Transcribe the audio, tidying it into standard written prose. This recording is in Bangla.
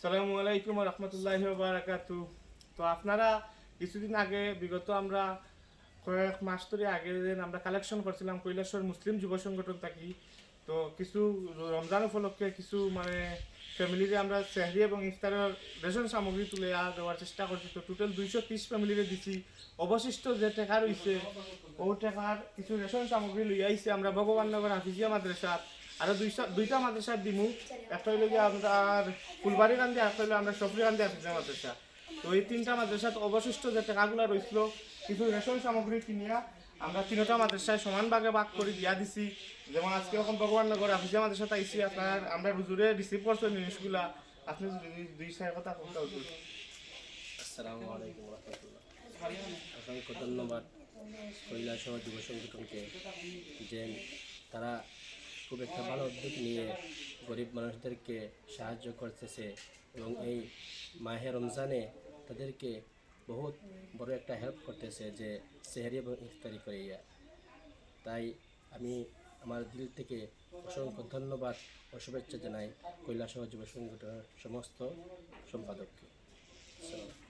আসসালামু আলাইকুম রহমতুল্লাহি ওয়া বারাকাতু। তো আপনারা কিছুদিন আগে বিগত আমরা কয়েক মাস ধরে আগে আমরা কালেকশন করছিলাম কৈলাসর মুসলিম যুব সংগঠন থাকি। তো কিছু রমজান উপলক্ষে কিছু মানে ফ্যামিলিরে আমরা সেহরি এবং ইফতারের রেশন সামগ্রী তুলে দেওয়ার চেষ্টা করছি। তো টোটাল 230 ফ্যামিলিরে দিছি। অবশিষ্ট যে টাকা রয়েছে ও টাকার কিছু রেশন সামগ্রী লইয়া আইছি আমরা ভগবাননগর হাফিজিয়া মাদ্রাসাত। আরো দুইটা মাদ্রাসার দিমু। একটা হইল গিয়ে আমরা ফুলবাড়ি গান্ধী, একটা হইলো আমরা সফরি গান্ধী হাফিজিয়া মাদ্রাসা। তো এই তিনটা মাদ্রাসাত অবশিষ্ট যে টাকাগুলো রয়েছিল কিছু রেশন সামগ্রী কিনিয়া আমরা তিনটা মাদ্রাসায় সমান ভাগে ভাগ করে দিয়া দিছি। যেমন আজকে এখন ভগবাননগর হাফিজিয়া মাদ্রাসাত আইসি, আপনার আমরা হুজুরে রিসিভ করছেন জিনিসগুলা। আপনি যদি দুই চার কথা বলতে হুজুর। আসসালামু আলাইকুম রহমতুল্লাহ। অসংখ্য ধন্যবাদ কৈলাসহ যুব সংগঠনকে যে তারা খুব একটা ভালো উদ্যোগ নিয়ে গরিব মানুষদেরকে সাহায্য করতেছে এবং এই মাহে রমজানে তাদেরকে বহুত বড় একটা হেল্প করতেছে যে সেহরি এবং ইফতারি করিয়া। তাই আমি আমার দিল থেকে অসংখ্য ধন্যবাদ ও শুভেচ্ছা জানাই কৈলাসহ যুব সংগঠনের সমস্ত সম্পাদককে। আসসালামু আলাইকুম।